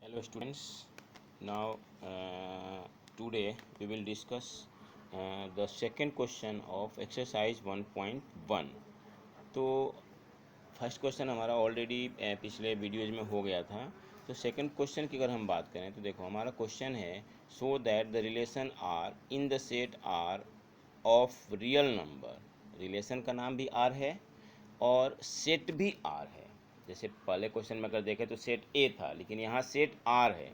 Hello students. Now today we will discuss the second question of exercise 1.1. तो first question हमारा already पिछले videos में हो गया था। तो सेकंड क्वेश्चन की अगर हम बात करें तो देखो हमारा क्वेश्चन है show that the relation are in the set R of real number. Relation का नाम भी आर है और सेट भी आर है। जैसे पहले क्वेश्चन में अगर देखें तो सेट ए था, लेकिन यहाँ सेट आर है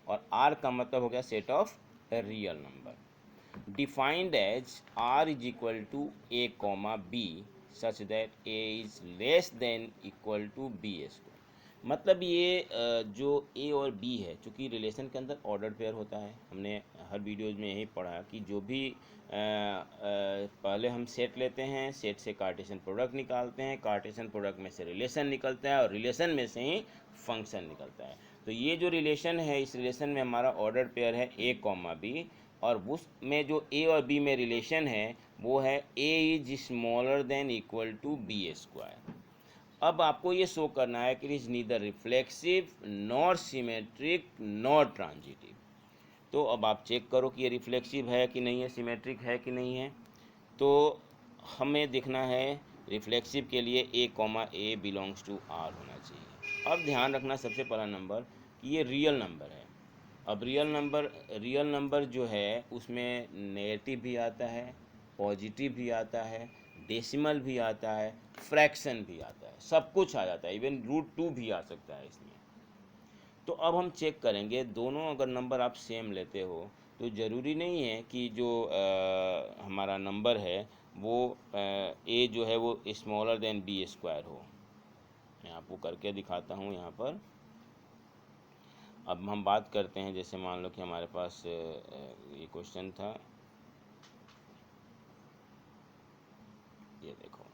और आर का मतलब हो गया set of real number defined as R is equal to a comma b such that a is less than equal to b square. मतलब ये जो ए और बी है, चूँकि रिलेशन के अंदर ऑर्डर पेयर होता है, हमने हर वीडियोज़ में यही पढ़ा कि जो भी पहले हम सेट लेते हैं, सेट से कार्टेशियन प्रोडक्ट निकालते हैं, कार्टेशियन प्रोडक्ट में से रिलेशन निकलता है और रिलेशन में से ही फंक्शन निकलता है। तो ये जो रिलेशन है, इस रिलेशन में हमारा ऑर्डर पेयर है ए कॉमा बी, और उस में जो ए और बी में रिलेशन है वो है a is smaller than equal to b square. अब आपको ये शो करना है कि it is neither reflexive nor symmetric nor transitive. तो अब आप चेक करो कि ये रिफ्लेक्सिव है कि नहीं है, सिमेट्रिक है कि नहीं है। तो हमें देखना है रिफ्लेक्सिव के लिए a comma a belongs to R होना चाहिए। अब ध्यान रखना सबसे पहला नंबर कि ये रियल नंबर है। अब रियल नंबर जो है उसमें नेगेटिव भी आता है, पॉजिटिव भी आता है, डेसिमल भी आता है, फ्रैक्शन भी आता है, सब कुछ आ जाता है, इवन √2 भी आ सकता है इसमें। तो अब हम चेक करेंगे दोनों अगर नंबर आप सेम लेते हो तो ज़रूरी नहीं है कि जो हमारा नंबर है वो ए जो है वो स्मॉलर देन बी स्क्वायर हो। मैं आपको करके दिखाता हूँ यहाँ पर। अब हम बात करते हैं, जैसे मान लो कि हमारे पास ये क्वेश्चन था, ये देखो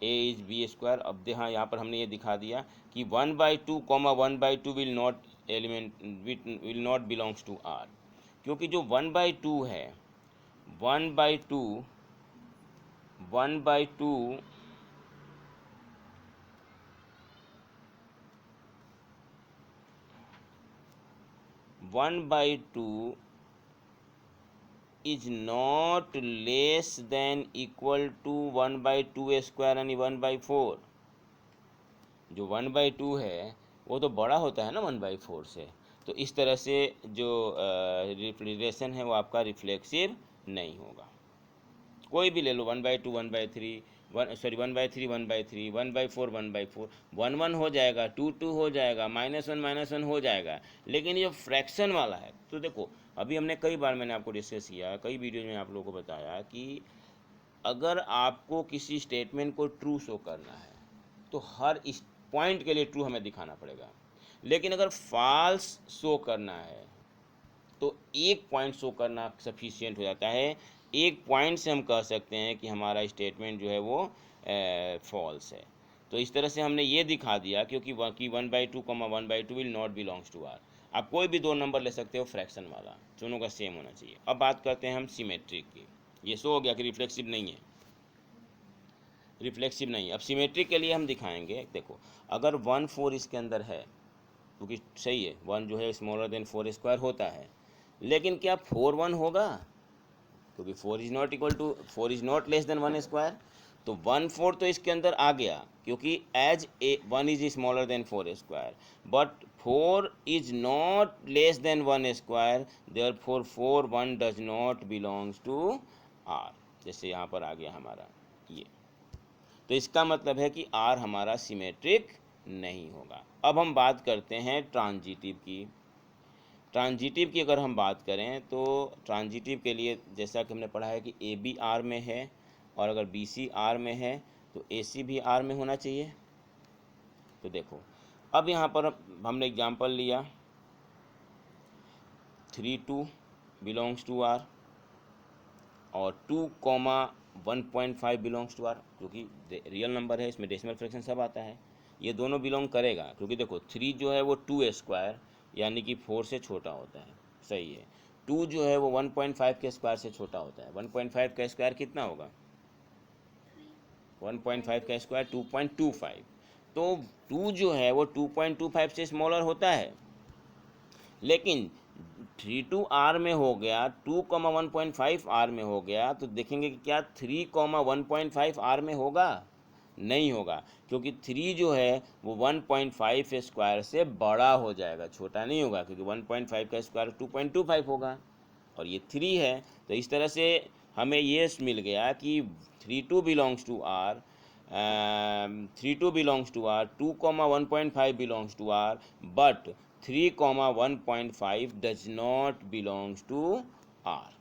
ए इज बी स्क्वायर। अब हाँ यहाँ पर हमने ये दिखा दिया कि 1/2 comma 1/2 will not belongs to R, क्योंकि जो 1/2 है 1/2 1/2 1/2 is not less than equal to 1/2 square यानी 1/4। जो 1/2 है वो तो बड़ा होता है ना 1/4 से। तो इस तरह से जो रिलेशन है वो आपका रिफ्लेक्सिव नहीं होगा। कोई भी ले लो, 1/2 1/3 1/3 1/3 1/4 1/4 1 हो जाएगा, 2 हो जाएगा, -1 हो जाएगा। लेकिन ये फ्रैक्शन वाला है तो देखो, अभी हमने कई बार मैंने आपको डिस्कस किया, कई वीडियो में आप लोगों को बताया कि अगर आपको किसी स्टेटमेंट को ट्रू शो करना है तो हर इस पॉइंट के लिए ट्रू हमें दिखाना पड़ेगा। लेकिन अगर फॉल्स शो करना है तो एक पॉइंट शो करना सफिशियंट हो जाता है। एक पॉइंट से हम कह सकते हैं कि हमारा स्टेटमेंट जो है वो फॉल्स है। तो इस तरह से हमने ये दिखा दिया क्योंकि 1/2 1/2 will not belongs to R. आप कोई भी दो नंबर ले सकते हो फ्रैक्शन वाला, दोनों का सेम होना चाहिए। अब बात करते हैं हम सिमेट्रिक की। ये शो हो गया कि रिफ्लेक्सिव नहीं है, रिफ्लेक्सिव नहीं। अब सिमेट्रिक के लिए हम दिखाएंगे। देखो अगर 1/4 इसके अंदर है, क्योंकि सही है 1 जो है स्मॉलर देन 4 स्क्वायर होता है, लेकिन क्या 4 1 होगा? क्योंकि 4 is not less than 1 square. तो 1/4 तो इसके अंदर आ गया, क्योंकि as a 1 is smaller than 4 square, but 4 is not less than 1 square, therefore 4 1 does not belongs to R. जैसे यहाँ पर आ गया हमारा ये, तो इसका मतलब है कि आर हमारा सिमेट्रिक नहीं होगा। अब हम बात करते हैं ट्रांजिटिव की। ट्रांजिटिव की अगर हम बात करें तो ट्रांजिटिव के लिए जैसा कि हमने पढ़ा है कि ए बी आर में है, और अगर बी सी आर में है तो ए सी भी आर में होना चाहिए। तो देखो अब यहाँ पर हमने एग्जांपल लिया 3 2 बिलोंग्स टू आर और 2 1.5 बिलोंग्स टू आर, क्योंकि रियल नंबर है, इसमें डेसिमल फ्रैक्शन सब आता है, ये दोनों बिलोंग करेगा। क्योंकि देखो 3 जो है वो 2 स्क्वायर यानी कि 4 से छोटा होता है, सही है। 2 जो है वो 1.5 के स्क्वायर से छोटा होता है। 1.5 का स्क्वायर कितना होगा? 1.5 का स्क्वायर 2.25। तो 2 जो है वो 2.25 से स्मॉलर होता है। लेकिन 3 में हो गया, 2,1.5 में हो गया, तो देखेंगे कि क्या 3,1.5 में होगा? नहीं होगा, क्योंकि 3 जो है वो 1.5 स्क्वायर से बड़ा हो जाएगा, छोटा नहीं होगा, क्योंकि 1.5 का स्क्वायर 2.25 होगा और ये 3 है। तो इस तरह से हमें ये मिल गया कि 3 belongs to R, 2,1.5 belongs to R, but 3,1.5 does not belongs to R.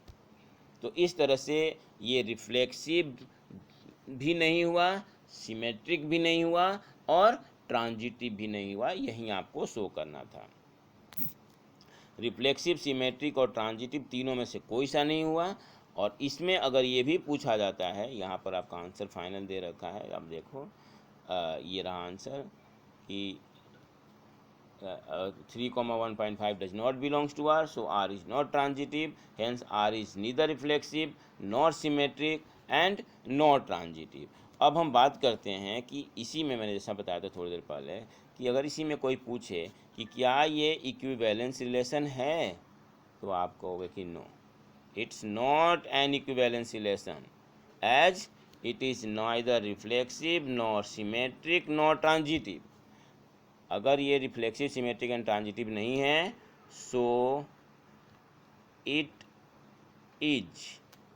तो इस तरह से ये रिफ्लेक्सिव भी नहीं हुआ, सिमेट्रिक भी नहीं हुआ और ट्रांजिटिव भी नहीं हुआ, यही आपको शो करना था। रिफ्लेक्सिव, सिमेट्रिक और ट्रांजिटिव तीनों में से कोई सा नहीं हुआ। और इसमें अगर ये भी पूछा जाता है, यहाँ पर आपका आंसर फाइनल दे रखा है, अब देखो ये रहा आंसर कि 3,1.5 does not belongs to R, so R is not transitive, hence R is neither reflexive nor symmetric and nor transitive। अब हम बात करते हैं कि इसी में मैंने जैसा बताया था थोड़ी देर पहले कि अगर इसी में कोई पूछे कि क्या ये इक्विवेलेंस रिलेशन है, तो आप कहोगे कि no, it's not an equivalence relation, as it is neither reflexive nor symmetric nor transitive. अगर ये रिफ्लेक्सिव, सिमेट्रिक एंड ट्रांजिटिव नहीं है, सो इट इज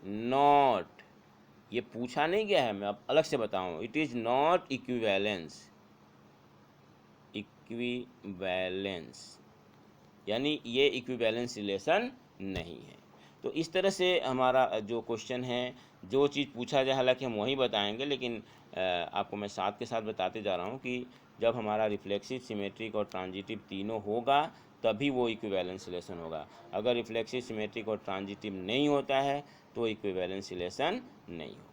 नॉट, ये पूछा नहीं गया है, मैं अब अलग से बताऊं, इट इज नॉट इक्विवेलेंस, यानी ये इक्विवेलेंस रिलेशन नहीं है। तो इस तरह से हमारा जो क्वेश्चन है, जो चीज़ पूछा जाए, हालांकि हम वही बताएंगे, लेकिन आपको मैं साथ के साथ बताते जा रहा हूँ कि जब हमारा रिफ्लेक्सिव, सिमेट्रिक और ट्रांजिटिव तीनों होगा तभी वो इक्विवेलेंस रिलेशन होगा। अगर रिफ्लेक्सिव, सिमेट्रिक और ट्रांजिटिव नहीं होता है तो इक्विवेलेंस रिलेशन नहीं होगा।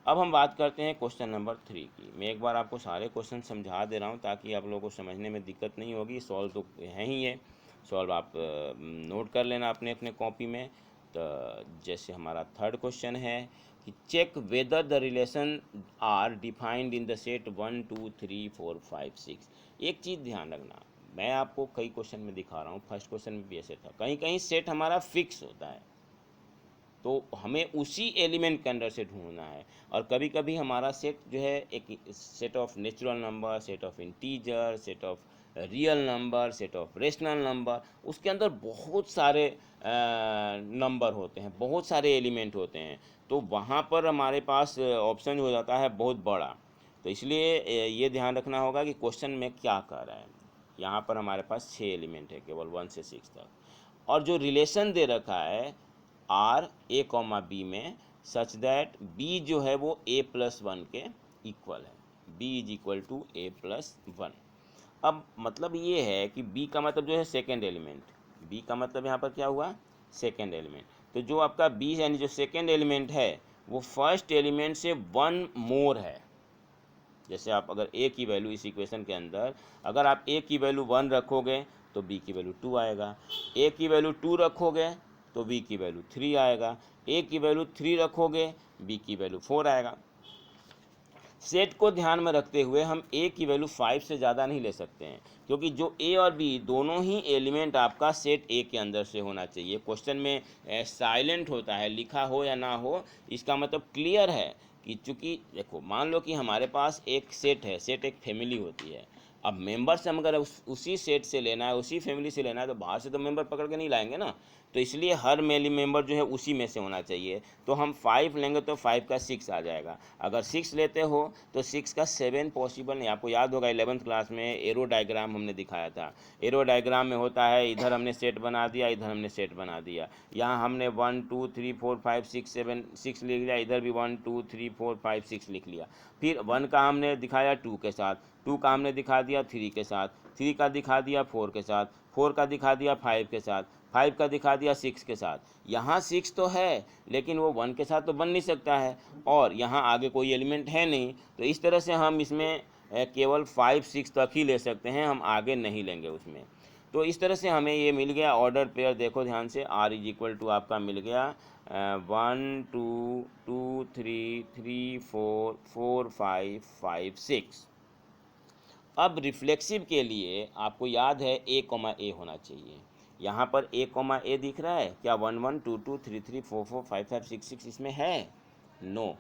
अब हम बात करते हैं क्वेश्चन नंबर 3 की। मैं एक बार आपको सारे क्वेश्चन समझा दे रहा हूँ ताकि आप लोगों को समझने में दिक्कत नहीं होगी। सॉल्व तो है ही है, सॉल्व आप नोट कर लेना अपने अपने कॉपी में। तो जैसे हमारा थर्ड क्वेश्चन है कि check whether the relation R defined in the set 1 2 3 4 5 6। एक चीज़ ध्यान रखना, मैं आपको कई क्वेश्चन में दिखा रहा हूँ, फर्स्ट क्वेश्चन में भी ऐसे था, कहीं कहीं सेट हमारा फिक्स होता है तो हमें उसी एलिमेंट के अंदर से ढूंढना है। और कभी कभी हमारा सेट जो है एक set of natural number, set of integer, set of real number, set of rational number, उसके अंदर बहुत सारे नंबर होते हैं, बहुत सारे एलिमेंट होते हैं, तो वहाँ पर हमारे पास ऑप्शन हो जाता है बहुत बड़ा। तो इसलिए ये ध्यान रखना होगा कि क्वेश्चन में क्या कह रहा है। यहाँ पर हमारे पास 6 एलिमेंट है, केवल 1 से 6 तक, और जो रिलेशन दे रखा है आर ए कॉमा बी में, सच दैट बी जो है वो a+1 के इक्वल है, b is equal to a+1। अब मतलब ये है कि b का मतलब जो है सेकेंड एलिमेंट, b का मतलब यहाँ पर क्या हुआ, सेकेंड एलिमेंट। तो जो आपका b यानी जो सेकेंड एलिमेंट है वो फर्स्ट एलिमेंट से 1 मोर है। जैसे आप अगर a की वैल्यू इस इक्वेशन के अंदर, अगर आप a की वैल्यू 1 रखोगे तो b की वैल्यू 2 आएगा, a की वैल्यू 2 रखोगे तो b की वैल्यू 3 आएगा, a की वैल्यू 3 रखोगे b की वैल्यू 4 आएगा। सेट को ध्यान में रखते हुए हम a की वैल्यू 5 से ज़्यादा नहीं ले सकते हैं, क्योंकि जो a और b दोनों ही एलिमेंट आपका सेट a के अंदर से होना चाहिए। क्वेश्चन में साइलेंट होता है, लिखा हो या ना हो, इसका मतलब क्लियर है कि चूँकि देखो मान लो कि हमारे पास एक सेट है, सेट एक फैमिली होती है। अब मेंबर्स हम अगर उसी सेट से लेना है, उसी फैमिली से लेना है, तो बाहर से तो मेंबर पकड़ के नहीं लाएंगे ना, तो इसलिए हर मेली मेंबर जो है उसी में से होना चाहिए। तो हम 5 लेंगे तो 5 का 6 आ जाएगा, अगर 6 लेते हो तो 6 का 7 पॉसिबल नहीं। आपको याद होगा 11th क्लास में एरो डायग्राम हमने दिखाया था, एरो डायग्राम में होता है इधर हमने सेट बना दिया, इधर हमने सेट बना दिया, यहाँ हमने 1 2 3 4 5 6 7 6 लिख लिया, इधर भी 1 2 3 4 5 6 लिख लिया। फिर 1 का हमने दिखाया 2 के साथ, 2 का हमने दिखा दिया 3 के साथ, 3 का दिखा दिया 4 के साथ, 4 का दिखा दिया 5 के साथ, 5 का दिखा दिया 6 के साथ। यहाँ 6 तो है लेकिन वो 1 के साथ तो बन नहीं सकता है, और यहाँ आगे कोई एलिमेंट है नहीं, तो इस तरह से हम इसमें केवल 5 6 तक ही ले सकते हैं, हम आगे नहीं लेंगे उसमें। तो इस तरह से हमें ये मिल गया ऑर्डर पेयर। देखो ध्यान से, R इज इक्वल टू आपका मिल गया 1 2 2 3 3 4 4 5 5 6। अब रिफ्लेक्सिव के लिए आपको याद है a, a होना चाहिए, यहाँ पर ए कॉमा ए दिख रहा है क्या? 1 1 2 2 3 3 4 4 5 5 6 6 इसमें है? नो।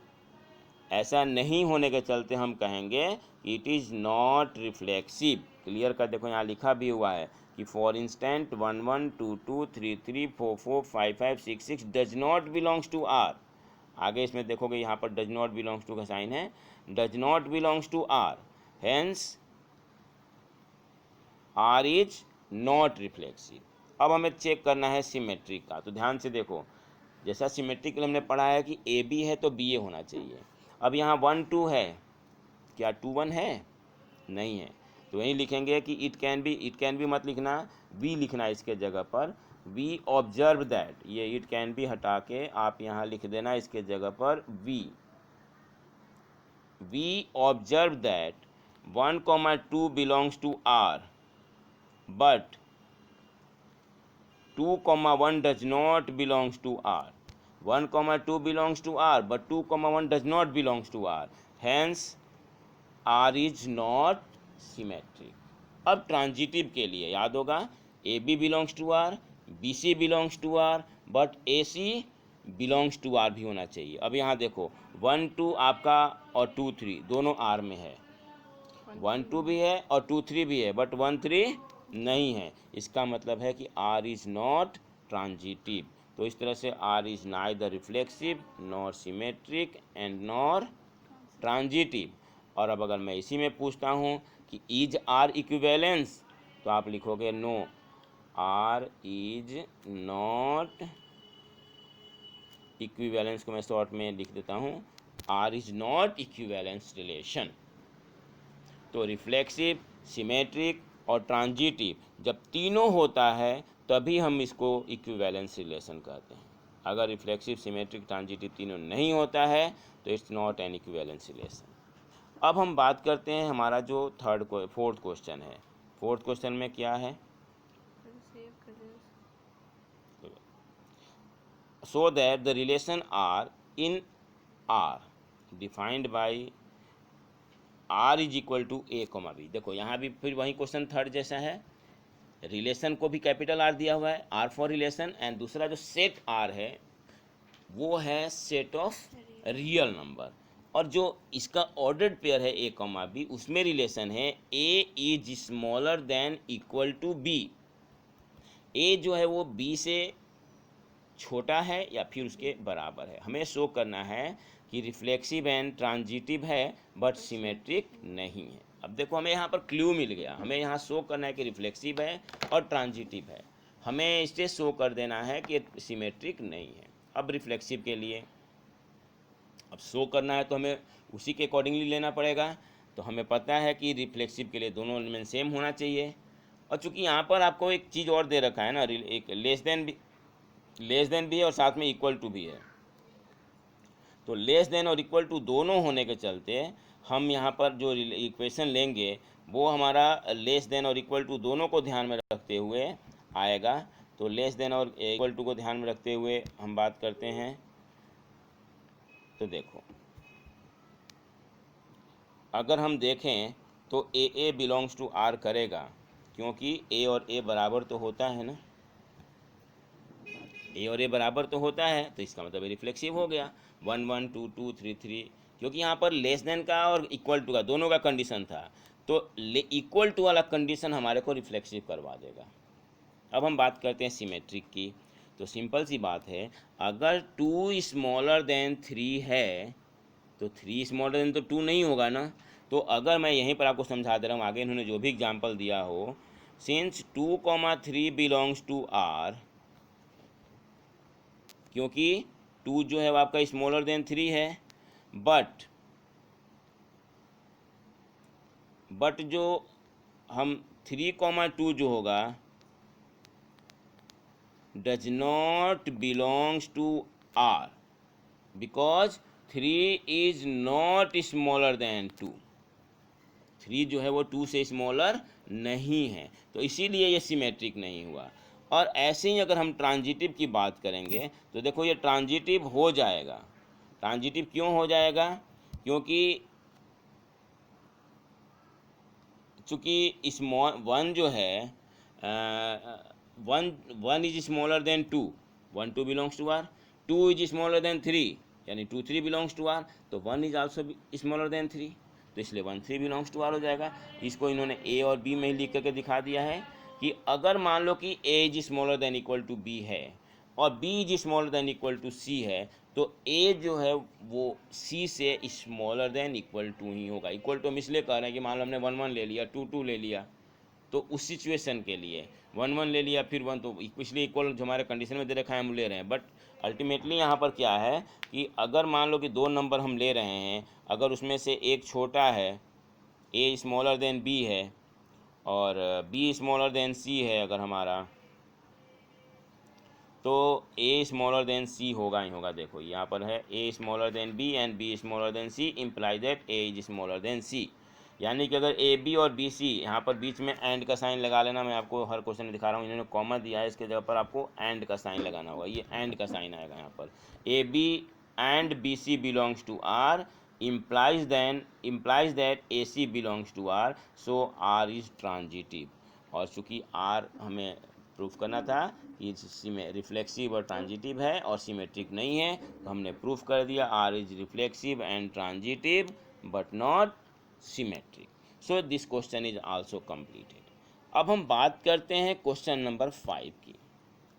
ऐसा नहीं होने के चलते हम कहेंगे it is not reflexive. Clear कर देखो, यहाँ लिखा भी हुआ है कि for instant 1 1 2 2 3 3 4 4 5 5 6 6 does not belongs to R. आगे इसमें देखोगे यहाँ पर डज नॉट बिलोंग्स टू का साइन है, does not belongs to R, hence R is not reflexive. अब हमें चेक करना है सिमेट्रिक का, तो ध्यान से देखो, जैसा सिमेट्रिकल हमने पढ़ा है कि ए बी है तो बी ए होना चाहिए। अब यहाँ 1 2 है, क्या 2 1 है? नहीं है, तो वहीं लिखेंगे कि इट कैन बी मत लिखना, वी लिखना इसके जगह पर। वी ऑब्जर्व दैट, ये इट कैन बी हटा के आप यहाँ लिख देना इसके जगह पर we observe that 1 2 belongs to R but 2 1 does not belongs to R. 1 2 belongs to R but 2 1 does not belongs to R. Hence R is not symmetric. अब ट्रांजिटिव के लिए याद होगा AB belongs to R, BC belongs to R but AC belongs to R भी होना चाहिए। अब यहाँ देखो 1 2 आपका और 2 3 दोनों R में है, 1 2 भी है और 2 3 भी है बट 1 3 नहीं है। इसका मतलब है कि R इज नॉट ट्रांजिटिव। तो इस तरह से R is neither reflexive nor symmetric and nor transitive. और अब अगर मैं इसी में पूछता हूँ कि इज R इक्विवेलेंस, तो आप लिखोगे no, R is not equivalence को मैं शॉर्ट में लिख देता हूँ, R is not equivalence relation. तो रिफ्लेक्सिव, सिमेट्रिक और ट्रांजिटिव जब तीनों होता है तभी हम इसको इक्विवेलेंस रिलेशन कहते हैं। अगर रिफ्लेक्सिव, सिमेट्रिक, ट्रांजिटिव तीनों नहीं होता है तो it's not an equivalence relation. अब हम बात करते हैं हमारा जो फोर्थ क्वेश्चन है। फोर्थ क्वेश्चन में क्या है? Show that the relation are in R defined by R is equal to a comma b. देखो यहाँ भी फिर वही क्वेश्चन थर्ड जैसा है, रिलेशन को भी कैपिटल R दिया हुआ है, R फॉर रिलेशन, एंड दूसरा जो सेट R है वो है सेट ऑफ रियल नंबर, और जो इसका ऑर्डर्ड पेयर है ए कोमा बी उसमें रिलेशन है a is smaller than equal to b. A जो है वो बी से छोटा है या फिर उसके बराबर है। हमें शो करना है कि रिफ्लेक्सिव एंड ट्रांजिटिव है बट सिमेट्रिक नहीं है। अब देखो हमें यहाँ पर क्लू मिल गया, हमें यहाँ शो करना है कि रिफ्लेक्सिव है और ट्रांजिटिव है, हमें इससे शो कर देना है कि सिमेट्रिक नहीं है। अब रिफ्लेक्सिव के लिए अब शो करना है तो हमें उसी के अकॉर्डिंगली लेना पड़ेगा। तो हमें पता है कि रिफ्लेक्सिव के लिए दोनों एलिमेंट सेम होना चाहिए, और चूंकि यहाँ पर आपको एक चीज़ और दे रखा है ना, एक लेस देन भी है और साथ में इक्वल टू भी है, तो लेस देन और इक्वल टू दोनों होने के चलते हम यहाँ पर जो इक्वेशन लेंगे वो हमारा लेस देन और इक्वल टू दोनों को ध्यान में रखते हुए आएगा। तो लेस देन और इक्वल टू को ध्यान में रखते हुए हम बात करते हैं। तो देखो अगर हम देखें तो ए बिलोंग्स टू आर करेगा, क्योंकि ए और ए बराबर तो होता है ना, ए और ए बराबर तो होता है, तो इसका मतलब रिफ्लेक्सिव हो गया। 1 1 2 2 3 3, क्योंकि यहाँ पर लेस देन का और इक्वल टू का दोनों का कंडीशन था, तो इक्वल टू वाला कंडीशन हमारे को रिफ्लेक्सिव करवा देगा। अब हम बात करते हैं सिमेट्रिक की। तो सिंपल सी बात है, अगर 2 स्मॉलर देन 3 है तो 3 स्मॉलर देन तो 2 नहीं होगा ना। तो अगर मैं यहीं पर आपको समझा दे रहा हूँ, आगे इन्होंने जो भी एग्जाम्पल दिया हो, सिंस 2 3 बिलोंग्स टू आर, क्योंकि 2 जो है वो आपका स्मॉलर देन 3 है, बट जो हम 3 2 जो होगा does not belongs to R because 3 is not smaller than 2। 3 जो है वो 2 से स्मॉलर नहीं है, तो इसीलिए ये सिमेट्रिक नहीं हुआ। और ऐसे ही अगर हम ट्रांजिटिव की बात करेंगे तो देखो ये ट्रांजिटिव हो जाएगा। ट्रांजिटिव क्यों हो जाएगा? क्योंकि चूँकि स्मॉल 1 जो है one is smaller than two, 1 2 belongs to R, 2 is smaller than 3 यानी 2 3 बिलोंग्स टू आर, तो 1 इज आल्सो स्मॉलर देन 3, तो इसलिए 1 3 बिलोंग्स टू आर हो जाएगा। इसको इन्होंने ए और बी में ही लिख करके दिखा दिया है कि अगर मान लो कि a is smaller than equal to b है और b is smaller than equal to c है, तो ए जो है वो सी से स्मॉलर देन इक्वल टू ही होगा। इक्वल टू हम इसलिए कह रहे हैं कि मान लो हमने 1 1 ले लिया, 2 2 ले लिया, तो उस सिचुएशन के लिए 1 1 ले लिया फिर 1, तो इसलिए इक्वल जो हमारे कंडीशन में दे रखा है हम ले रहे हैं। बट अल्टीमेटली यहाँ पर क्या है कि अगर मान लो कि 2 नंबर हम ले रहे हैं, अगर उसमें से एक छोटा है, ए स्मॉलर देन बी है और बी स्मॉलर देन सी है अगर हमारा, तो ए स्मॉलर देन सी होगा ही होगा। देखो यहाँ पर है a smaller than b and b smaller than c imply that a is smaller than c, यानी कि अगर ए बी और बी सी, यहाँ पर बीच में एंड का साइन लगा लेना। मैं आपको हर क्वेश्चन में दिखा रहा हूँ, इन्होंने कॉमा दिया है, इसके जगह पर आपको एंड का साइन लगाना होगा। ये एंड का साइन आएगा यहाँ पर, a b and b c belongs to R implies that AC belongs to R, so R is transitive। और चूँकि R हमें प्रूफ करना था कि रिफ्लेक्सिव और ट्रांजिटिव है और सिमेट्रिक नहीं है, तो हमने प्रूफ कर दिया R is reflexive and transitive but not symmetric. So this question is also completed. अब हम बात करते हैं क्वेश्चन नंबर 5 की।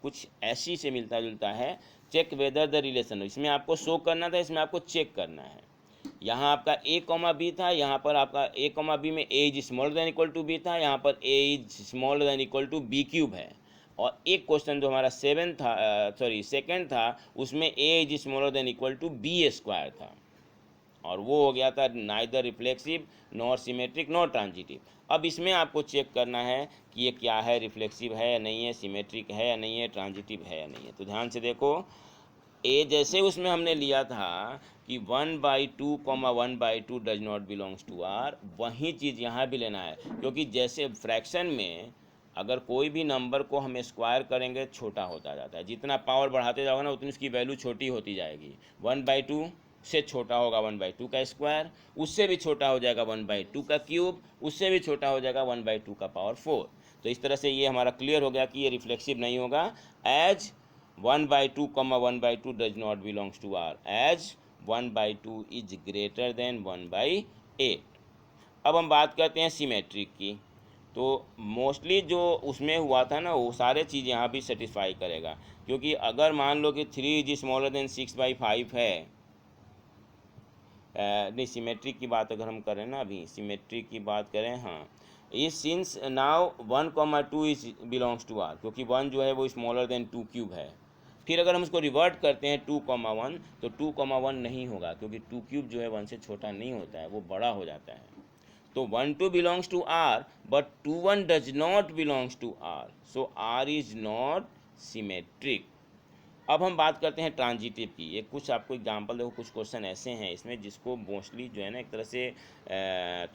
कुछ ऐसी से मिलता जुलता है, चेक वेदर द रिलेशन। इसमें आपको शो करना था, इसमें आपको चेक करना है। यहाँ आपका ए कॉमा बी था, यहाँ पर आपका ए कॉमा बी में a is smaller than equal to b था, यहाँ पर a is smaller than equal to b cube है। और एक क्वेश्चन जो हमारा सेकंड था उसमें a is smaller than equal to b square था, और वो हो गया था neither reflexive nor symmetric nor transitive. अब इसमें आपको चेक करना है कि ये क्या है, रिफ्लेक्सिव है या नहीं है, सिमेट्रिक है या नहीं है, ट्रांजिटिव है या नहीं है। तो ध्यान से देखो, ए जैसे उसमें हमने लिया था कि 1/2 1/2 does not belongs to R, वही चीज़ यहाँ भी लेना है। क्योंकि जैसे फ्रैक्शन में अगर कोई भी नंबर को हम स्क्वायर करेंगे छोटा होता जाता है, जितना पावर बढ़ाते जाओगे ना उतनी उसकी वैल्यू छोटी होती जाएगी। 1/2 से छोटा होगा 1/2 का स्क्वायर, उससे भी छोटा हो जाएगा 1/2 का क्यूब, उससे भी छोटा हो जाएगा 1/2 का पावर 4। तो इस तरह से ये हमारा क्लियर हो गया कि ये रिफ्लेक्सिव नहीं होगा। As 1/2 1/2 does not belongs to R, as 1/2 is greater than 1/8। अब हम बात करते हैं सिमेट्रिक की। तो मोस्टली जो उसमें हुआ था ना वो सारे चीज़ यहाँ भी सेटिस्फाई करेगा। क्योंकि अगर मान लो कि 3 इज स्मॉलर देन 6/5 है, नहीं सिमेट्रिक की बात अगर हम करें ना, अभी सिमेट्रिक की बात करें, हाँ, is since now 1, 2 is belongs to R, क्योंकि 1 जो है वो स्मॉलर देन 2 क्यूब है। फिर अगर हम उसको रिवर्ट करते हैं 2, 1, तो 2, 1 नहीं होगा, क्योंकि 2 क्यूब जो है 1 से छोटा नहीं होता है, वो बड़ा हो जाता है। तो 1 2 belongs to R but 2 1 does not belongs to R, so R is not symmetric. अब हम बात करते हैं ट्रांजिटिव की। ये कुछ आपको एग्जांपल देखो, कुछ क्वेश्चन ऐसे हैं इसमें जिसको मोस्टली जो है ना एक तरह से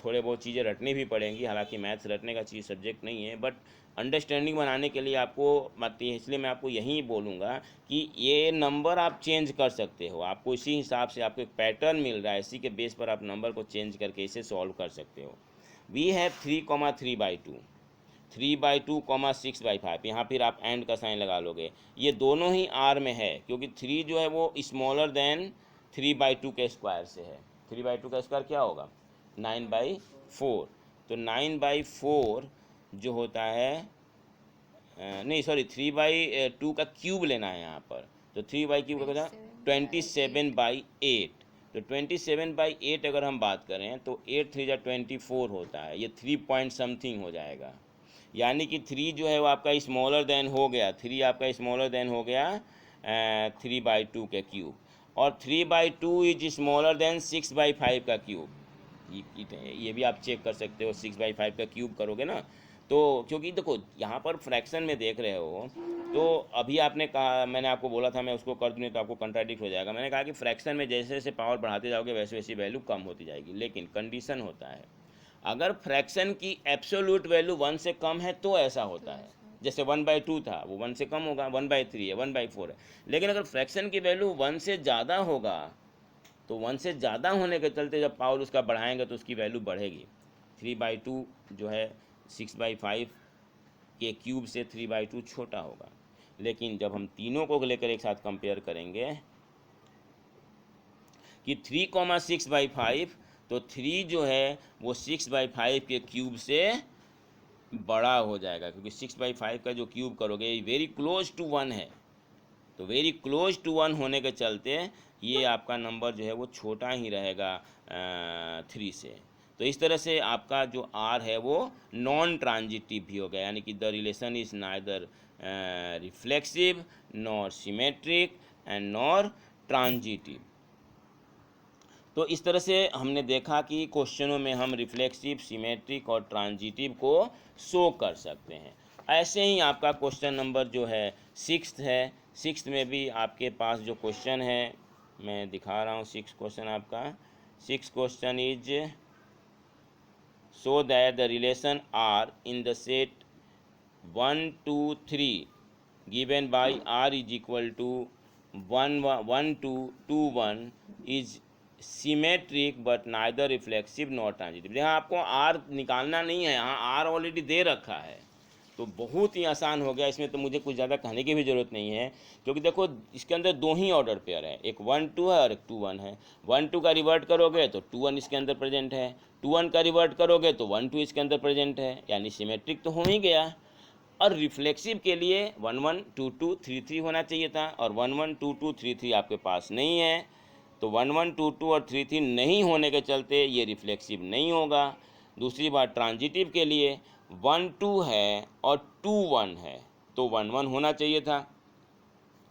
थोड़े बहुत चीज़ें रटनी भी पड़ेंगी। हालांकि मैथ्स रटने का चीज़ सब्जेक्ट नहीं है, बट अंडरस्टैंडिंग बनाने के लिए आपको मत, इसलिए मैं आपको यही बोलूँगा कि ये नंबर आप चेंज कर सकते हो। आपको इसी हिसाब से आपको एक पैटर्न मिल रहा है, इसी के बेस पर आप नंबर को चेंज करके इसे सॉल्व कर सकते हो। वी हैव 3, 3/2 6/5, यहाँ फिर आप एंड का साइन लगा लोगे। ये दोनों ही आर में है, क्योंकि 3 जो है वो स्मॉलर देन 3/2 के स्क्वायर से है। 3/2 का स्क्वायर क्या होगा, 9/4। तो 9/4 जो होता है, नहीं सॉरी 3/2 का क्यूब लेना है यहाँ पर। तो 3/क्यूब का होता है 27/8। तो 27/8 अगर हम बात करें तो 8 3 जा 24 होता है, ये 3 पॉइंट समथिंग हो जाएगा। यानी कि 3 जो है वो आपका स्मॉलर देन हो गया, 3 आपका स्मॉलर देन हो गया 3/2 के क्यूब, और 3/2 इज स्मॉलर देन 6/5 का क्यूब। ये भी आप चेक कर सकते हो, 6/5 का क्यूब करोगे ना। तो क्योंकि देखो यहाँ पर फ्रैक्शन में देख रहे हो, तो अभी आपने कहा, मैंने आपको बोला था मैं उसको कर दूँ नहीं तो आपको कंट्राडिक्ट हो जाएगा। मैंने कहा कि फ्रैक्शन में जैसे जैसे पावर बढ़ाते जाओगे वैसे वैसी वैल्यू कम होती जाएगी, लेकिन कंडीशन होता है अगर फ्रैक्शन की एब्सोल्यूट वैल्यू 1 से कम है तो ऐसा होता है। जैसे 1/2 था, वो 1 से कम होगा, 1/3 है, 1/4 है। लेकिन अगर फ्रैक्शन की वैल्यू 1 से ज़्यादा होगा तो 1 से ज़्यादा होने के चलते जब पावर उसका बढ़ाएंगे तो उसकी वैल्यू बढ़ेगी। 3/2 जो है 6/5 के क्यूब से 3/2 छोटा होगा। लेकिन जब हम तीनों को लेकर एक साथ कंपेयर करेंगे कि 3,6/5, तो 3 जो है वो 6/5 के क्यूब से बड़ा हो जाएगा, क्योंकि 6/5 का जो क्यूब करोगे ये वेरी क्लोज टू 1 है। तो वेरी क्लोज टू 1 होने के चलते ये आपका नंबर जो है वो छोटा ही रहेगा 3 से। तो इस तरह से आपका जो आर है वो नॉन ट्रांजिटिव भी हो गया, यानी कि the relation is neither reflexive nor symmetric and nor transitive. तो इस तरह से हमने देखा कि क्वेश्चनों में हम रिफ्लेक्सिव, सिमेट्रिक और ट्रांजिटिव को शो कर सकते हैं। ऐसे ही आपका क्वेश्चन नंबर जो है 6 है, 6 में भी आपके पास जो क्वेश्चन है मैं दिखा रहा हूँ। 6 क्वेश्चन आपका, 6 question is show that the relation are in the set 1 2 3 given by r is equal to 1 2 2 1 is symmetric but neither reflexive nor transitive. यहाँ आपको आर निकालना नहीं है, यहाँ आर ऑलरेडी दे रखा है, तो बहुत ही आसान हो गया। इसमें तो मुझे कुछ ज़्यादा कहने की भी ज़रूरत नहीं है, क्योंकि देखो इसके अंदर दो ही ऑर्डर पेयर है, एक 1 2 है और एक 2 1 है। 1 2 का रिवर्ट करोगे तो 2 1 इसके अंदर प्रेजेंट है, 2 1 का रिवर्ट करोगे तो 1 2 इसके अंदर प्रेजेंट है, यानी सिमेट्रिक तो हो ही गया। और रिफ्लेक्सिव के लिए 1 1 2 2 3 3 होना चाहिए था, और 1 1 2 2 3 3 आपके पास नहीं है, तो 1 1 2 2 और 3 3 नहीं होने के चलते ये रिफ्लेक्सिव नहीं होगा। दूसरी बात, ट्रांजिटिव के लिए 1 2 है और 2 1 है, तो 1 1 होना चाहिए था,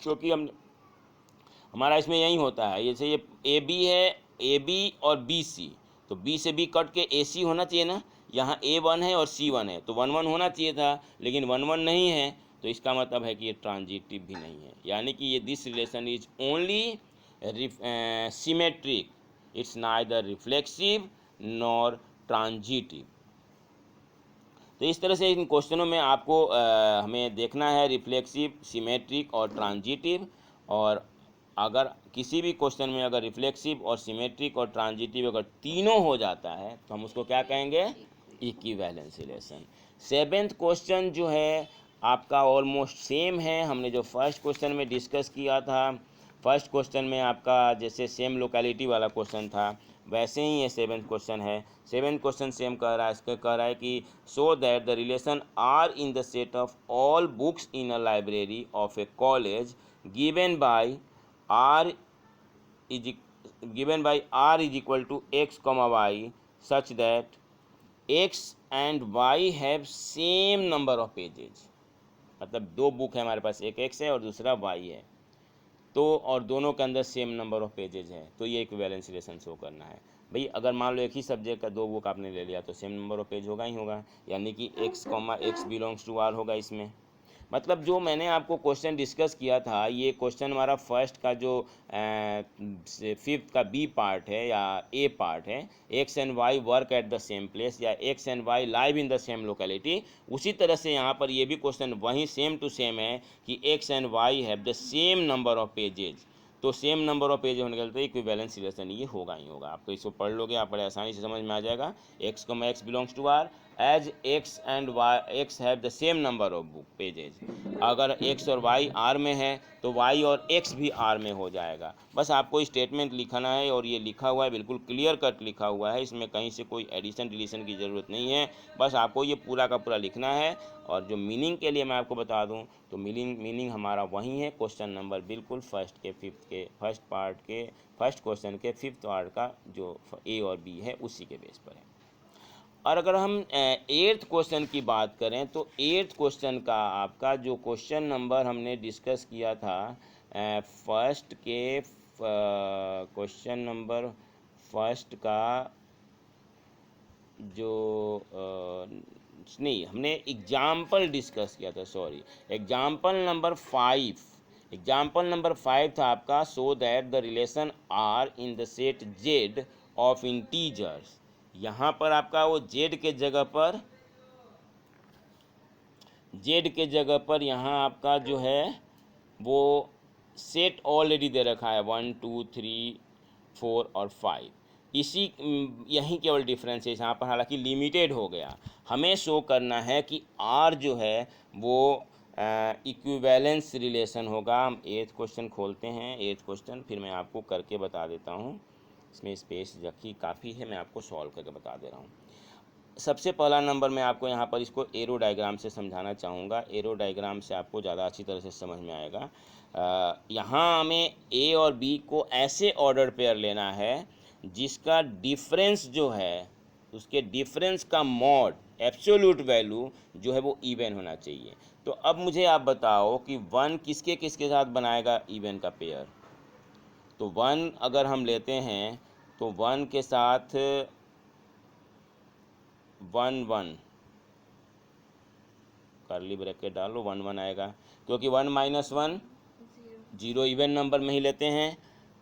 क्योंकि हमारा इसमें यही होता है। जैसे ये ए बी है, ए बी और बी सी, तो बी से बी कट के ए सी होना चाहिए ना। यहाँ A1 है और C1 है, तो 1 1 होना चाहिए था, लेकिन 1 1 नहीं है, तो इसका मतलब है कि ये ट्रांजिटिव भी नहीं है, यानी कि ये this relation is only symmetric, it's neither reflexive nor transitive. तो इस तरह से इन क्वेश्चनों में आपको हमें देखना है रिफ्लेक्सिव, सिमेट्रिक और ट्रांजिटिव। और अगर किसी भी क्वेश्चन में अगर रिफ्लेक्सिव और सिमेट्रिक और ट्रांजिटिव अगर तीनों हो जाता है तो हम उसको क्या कहेंगे, इक्विवेलेंस रिलेशन। 7th क्वेश्चन जो है आपका ऑलमोस्ट सेम है, हमने जो फर्स्ट क्वेश्चन में डिस्कस किया था। फर्स्ट क्वेश्चन में आपका जैसे सेम लोकेलिटी वाला क्वेश्चन था, वैसे ही ये 7th क्वेश्चन है। 7th क्वेश्चन सेम कह रहा है, इसका कह रहा है कि show that the relation are in the set of all books in a library of a college given by r is equal to x, y such that x and y have same number of pages। मतलब दो book है हमारे पास, एक x है और दूसरा y है, तो और दोनों के अंदर सेम नंबर ऑफ पेजेज है, तो ये इक्विवेलेंस रिलेशन शो करना है। भाई अगर मान लो एक ही सब्जेक्ट का दो बुक आपने ले लिया तो सेम नंबर ऑफ पेज होगा ही होगा, यानी कि x बिलोंग्स टू r होगा इसमें। मतलब जो मैंने आपको क्वेश्चन डिस्कस किया था, ये क्वेश्चन हमारा फर्स्ट का जो 5th का बी पार्ट है या ए पार्ट है, x and y work at the same place या x and y live in the same locality, उसी तरह से यहाँ पर ये भी क्वेश्चन वही सेम टू सेम है कि x and why have the same number of pages. तो सेम नंबर ऑफ पेज होने के चलते इक्विवेलेंस रिलेशन ये होगा ही होगा। आपको इसको पढ़ लोगे आप बड़े आसानी से समझ में आ जाएगा। एक्स को x belongs to R as x and y x have the same number of book pages. अगर एक्स और वाई आर में है तो वाई और एक्स भी आर में हो जाएगा। बस आपको स्टेटमेंट लिखना है, और ये लिखा हुआ है, बिल्कुल क्लियर कट लिखा हुआ है, इसमें कहीं से कोई एडिशन डिलीशन की ज़रूरत नहीं है। बस आपको ये पूरा का पूरा लिखना है। और जो मीनिंग के लिए मैं आपको बता दूं तो मीनिंग हमारा वही है, क्वेश्चन नंबर बिल्कुल फर्स्ट क्वेश्चन के 5th पार्ट का जो ए और बी है उसी के बेस पर है। और अगर हम 8th क्वेश्चन की बात करें तो 8th क्वेश्चन का आपका जो क्वेश्चन नंबर हमने डिस्कस किया था फर्स्ट के क्वेश्चन नंबर फर्स्ट का जो नहीं, हमने एग्जाम्पल डिस्कस किया था, sorry, example number 5। Example number 5 था आपका so that the relation are in the set Z of integers. यहाँ पर आपका वो जेड के जगह पर यहाँ आपका जो है वो सेट ऑलरेडी दे रखा है 1 2 3 4 और 5। इसी यही केवल डिफरेंस है यहाँ पर, हालांकि लिमिटेड हो गया। हमें शो करना है कि आर जो है वो इक्विवेलेंस रिलेशन होगा। हम 8th क्वेश्चन खोलते हैं, 8th क्वेश्चन, फिर मैं आपको करके बता देता हूँ। इसमें स्पेस रखी काफ़ी है, मैं आपको सॉल्व करके बता दे रहा हूँ। सबसे पहला नंबर मैं आपको यहाँ पर इसको एरो डायग्राम से समझाना चाहूँगा। एरो डायग्राम से आपको ज़्यादा अच्छी तरह से समझ में आएगा। यहाँ हमें ए और बी को ऐसे ऑर्डर पेयर लेना है जिसका डिफरेंस जो है, उसके डिफरेंस का मॉड एब्सोल्यूट वैल्यू जो है वो इवन होना चाहिए। तो अब मुझे आप बताओ कि 1 किसके किसके साथ बनाएगा इवन का पेयर। तो 1 अगर हम लेते हैं तो 1 के साथ 1 1 कर्ली ब्रैकेट डालो, 1 1 आएगा, क्योंकि 1 माइनस 1 0 इवन नंबर में ही लेते हैं।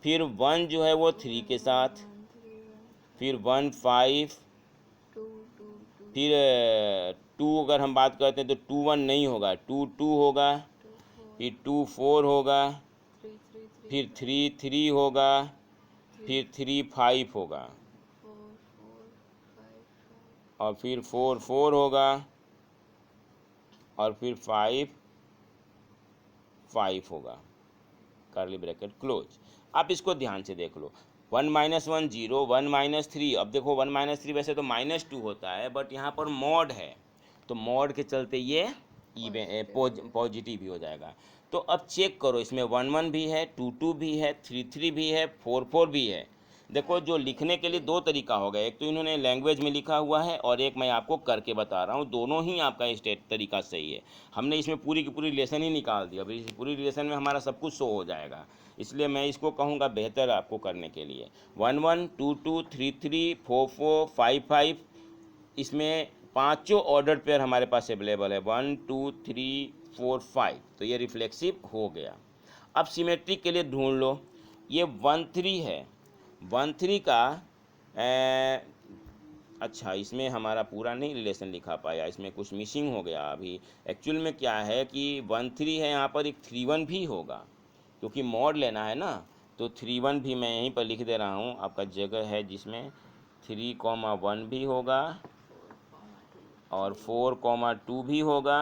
फिर 1 जो है वो 3 के साथ, फिर 1 5, फिर 2 अगर हम बात करते हैं तो 2 1 नहीं होगा, 2 2 होगा, फिर 2 4 होगा, फिर 3 3 होगा, फिर 3 5 होगा, और फिर 4 4 होगा, और फिर 5 5 होगा, कर्ली ब्रैकेट क्लोज। आप इसको ध्यान से देख लो। 1 माइनस 1 0, 1 माइनस 3, अब देखो 1 माइनस 3 वैसे तो -2 होता है, बट यहाँ पर मॉड है, तो मॉड के चलते ये पॉजिटिव भी हो जाएगा। तो अब चेक करो, इसमें 1 1 भी है, 2 2 भी है, 3 3 भी है, 4 4 भी है। देखो जो लिखने के लिए दो तरीका होगा, एक तो इन्होंने लैंग्वेज में लिखा हुआ है और एक मैं आपको करके बता रहा हूँ, दोनों ही आपका स्टेट तरीका सही है। हमने इसमें पूरी की पूरी रिलेशन ही निकाल दी, अब इस पूरी रिलेशन में हमारा सब कुछ शो हो जाएगा, इसलिए मैं इसको कहूँगा बेहतर आपको करने के लिए। 1 1 2 2 3 3 4 4 5 5, इसमें पांचों ऑर्डर पेयर हमारे पास अवेलेबल है, 1 2 3 4 5, तो ये रिफ्लेक्सिव हो गया। अब सिमेट्रिक के लिए ढूंढ लो, ये 1 3 है, 1 3 का अच्छा इसमें हमारा पूरा नहीं रिलेशन लिखा पाया, इसमें कुछ मिसिंग हो गया। अभी एक्चुअल में क्या है कि 1 3 है, यहाँ पर एक 3 1 भी होगा, क्योंकि मॉड लेना है ना, तो 3 1 भी मैं यहीं पर लिख दे रहा हूँ। आपका जगह है जिसमें 3 1 भी होगा, और 4 2 भी होगा,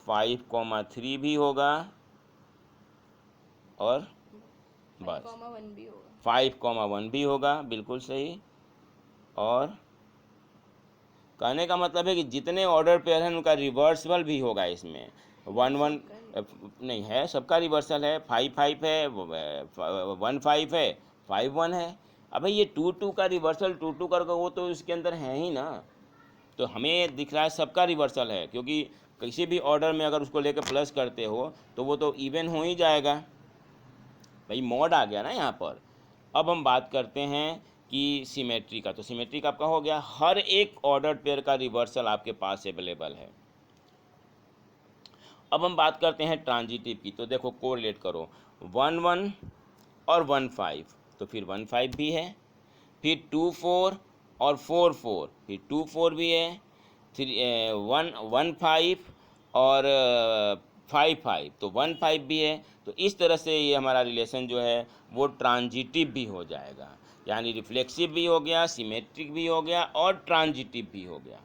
5 3 भी होगा, और बस 5 1 भी होगा, बिल्कुल सही। और कहने का मतलब है कि जितने ऑर्डर पेयर हैं उनका रिवर्सल भी होगा इसमें। 1 1 नहीं है, सबका रिवर्सल है, 5 5 है, 1 5 है, 5 1 है। अब ये 2 2 का रिवर्सल 2 2 करके वो तो इसके अंदर है ही ना, तो हमें दिख रहा है सबका रिवर्सल है, क्योंकि किसी भी ऑर्डर में अगर उसको लेकर प्लस करते हो तो वो तो इवन हो ही जाएगा, भाई मॉड आ गया ना यहाँ पर। अब हम बात करते हैं कि सिमेट्री का, तो सिमेट्री का आपका हो गया, हर एक ऑर्डर पेयर का रिवर्सल आपके पास अवेलेबल है। अब हम बात करते हैं ट्रांजिटिव की, तो देखो कोरिलेट करो, 1 1 और 1 5, तो फिर 1 5 भी है, फिर 2 4 और 4 4, फिर 2 4 भी है, 1 5 और 5 5, तो 1 5 भी है। तो इस तरह से ये हमारा रिलेशन जो है वो ट्रांजिटिव भी हो जाएगा, यानी रिफ्लेक्सिव भी हो गया, सिमेट्रिक भी हो गया, और ट्रांजिटिव भी हो गया।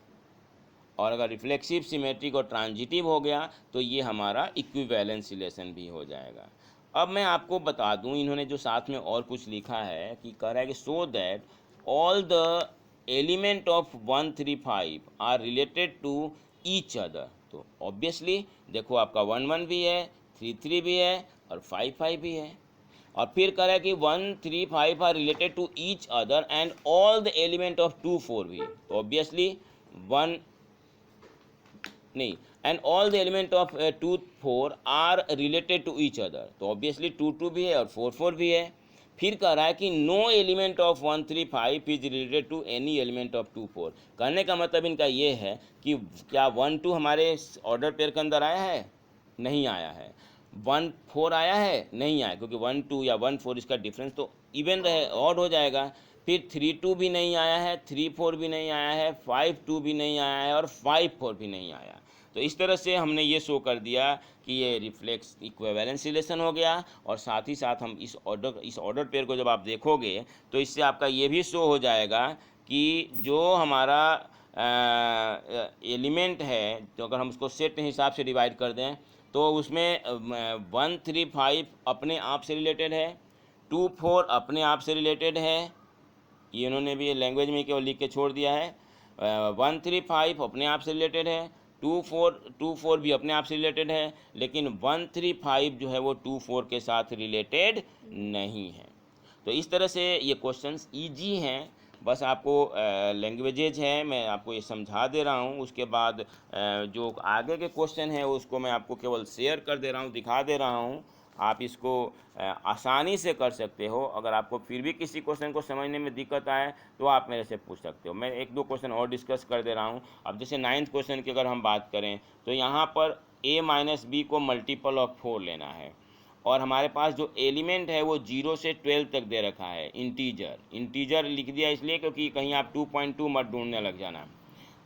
और अगर रिफ्लेक्सिव, सिमेट्रिक और ट्रांजिटिव हो गया तो ये हमारा इक्विवेलेंस रिलेशन भी हो जाएगा। अब मैं आपको बता दूं, इन्होंने जो साथ में और कुछ लिखा है कि कह रहा है कि so that all the element of 1 3 5 are related to each other. तो ऑब्वियसली देखो आपका 1 1 भी है, 3 3 भी है, और 5 5 भी है। और फिर कह रहा है कि 1 3 5 are related to each other and all the element of 2 4 भी। तो ऑब्वियसली 1 नहीं, and all the element of 2 4 are related to each other. तो ऑब्वियसली 2 2 भी है और 4 4 भी है। फिर कह रहा है कि no element of 1 3 5 is related to any element of 2 4। कहने का मतलब इनका ये है कि क्या 1 2 हमारे ऑर्डर पेयर के अंदर आया है, नहीं आया है। 1 4 आया है, नहीं आया, क्योंकि 1 2 या 1 4 इसका डिफरेंस तो इवन रहे, ऑड हो जाएगा। फिर 3 2 भी नहीं आया है, 3 4 भी नहीं आया है, 5 2 भी नहीं आया है, और 5 4 भी नहीं आया। तो इस तरह से हमने ये शो कर दिया कि ये रिफ्लेक्स इक्विवेलेंस रिलेशन हो गया, और साथ ही साथ हम इस ऑर्डर पेयर को जब आप देखोगे तो इससे आपका ये भी शो हो जाएगा कि जो हमारा एलिमेंट है, तो अगर हम उसको सेट के हिसाब से डिवाइड कर दें तो उसमें 1 3 5 अपने आप से रिलेटेड है, 2 4 अपने आप से रिलेटेड है, ये उन्होंने भी लैंग्वेज में केवल लिख के छोड़ दिया है। 1 3 5 अपने आप से रिलेटेड है, 2 4 भी अपने आप से रिलेटेड है, लेकिन 1 3 5 जो है वो 2 4 के साथ रिलेटेड नहीं है। तो इस तरह से ये क्वेश्चंस इजी हैं, बस आपको लैंग्वेजेज है मैं आपको ये समझा दे रहा हूँ, उसके बाद जो आगे के क्वेश्चन है उसको मैं आपको केवल शेयर कर दे रहा हूँ, दिखा दे रहा हूँ। आप इसको आसानी से कर सकते हो। अगर आपको फिर भी किसी क्वेश्चन को समझने में दिक्कत आए तो आप मेरे से पूछ सकते हो। मैं एक दो क्वेश्चन और डिस्कस कर दे रहा हूँ। अब जैसे 9th क्वेश्चन की अगर हम बात करें तो यहाँ पर a माइनस बी को मल्टीपल ऑफ 4 लेना है, और हमारे पास जो एलिमेंट है वो 0 से 12 तक दे रखा है। इंटीजर लिख दिया इसलिए क्योंकि कहीं आप 2.2 मत ढूंढने लग जाना।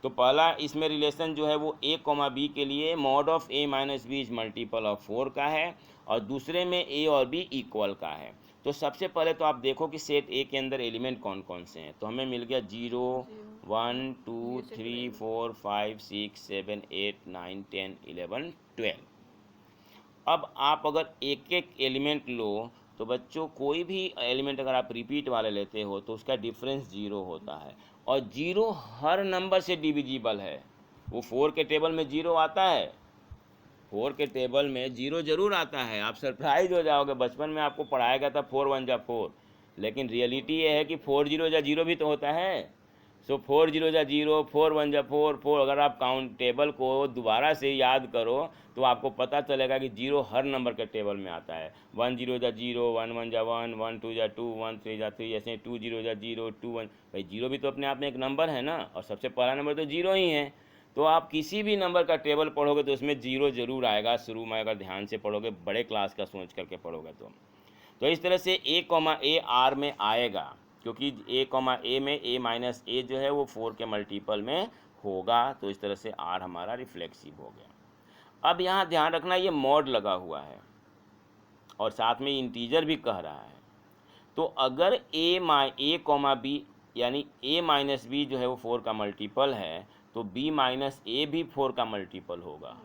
तो पहला इसमें रिलेशन जो है वो a कॉमा बी के लिए mod of a minus B is multiple of 4 का है, और दूसरे में a और b इक्वल का है। तो सबसे पहले तो आप देखो कि सेट a के अंदर एलिमेंट कौन कौन से हैं। तो हमें मिल गया 0 1 2 3 4 5 6 7 8 9 10 11 12। अब आप अगर एक एक एलिमेंट लो तो बच्चों कोई भी एलिमेंट अगर आप रिपीट वाले लेते हो तो उसका डिफरेंस 0 होता है, और 0 हर नंबर से डिविजिबल है। वो 4 के टेबल में 0 आता है, 4 के टेबल में 0 जरूर आता है। आप सरप्राइज हो जाओगे, बचपन में आपको पढ़ाया गया था 4 1 जा 4, लेकिन रियलिटी ये है कि 4 0 जा 0 भी तो होता है। सो 4 0 जा 0, 4 1 जा 4 4। अगर आप काउंट टेबल को दोबारा से याद करो तो आपको पता चलेगा कि 0 हर नंबर के टेबल में आता है। 1 0 जा 0, 1 1 जा 1, 1 2 जा 2, 1 3 जा 3, ऐसे 2 0 जा 0, 2 1। भाई 0 भी तो अपने आप में एक नंबर है ना, और सबसे पहला नंबर तो 0 ही है। तो आप किसी भी नंबर का टेबल पढ़ोगे तो उसमें 0 जरूर आएगा शुरू में, अगर ध्यान से पढ़ोगे, बड़े क्लास का सोच करके पढ़ोगे तो इस तरह से a कॉमा ए आर में आएगा, क्योंकि a कॉमा ए में a माइनस ए जो है वो 4 के मल्टीपल में होगा। तो इस तरह से r हमारा रिफ्लेक्सिव हो गया। अब यहाँ ध्यान रखना ये मॉड लगा हुआ है और साथ में इंटीजर भी कह रहा है। तो अगर a कॉमा बी यानी a माइनस बी जो है वो 4 का मल्टीपल है, तो b माइनस ए भी 4 का मल्टीपल होगा।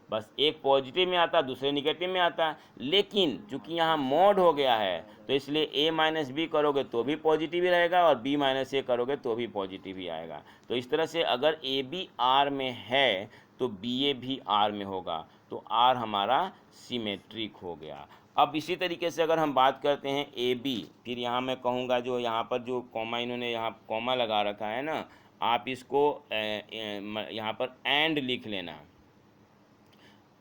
बस एक पॉजिटिव में आता, दूसरे निगेटिव में आता। लेकिन चूंकि यहाँ मॉड हो गया है तो इसलिए a माइनस बी करोगे तो भी पॉजिटिव ही रहेगा, और b माइनस ए करोगे तो भी पॉजिटिव ही आएगा। तो इस तरह से अगर ए बी आर में है तो बी ए भी आर में होगा, तो आर हमारा सिमेट्रिक हो गया। अब इसी तरीके से अगर हम बात करते हैं ए बी, फिर यहाँ मैं कहूँगा जो यहाँ पर जो कॉमा इन्होंने यहाँ कॉमा लगा रखा है ना, आप इसको यहाँ पर एंड लिख लेना।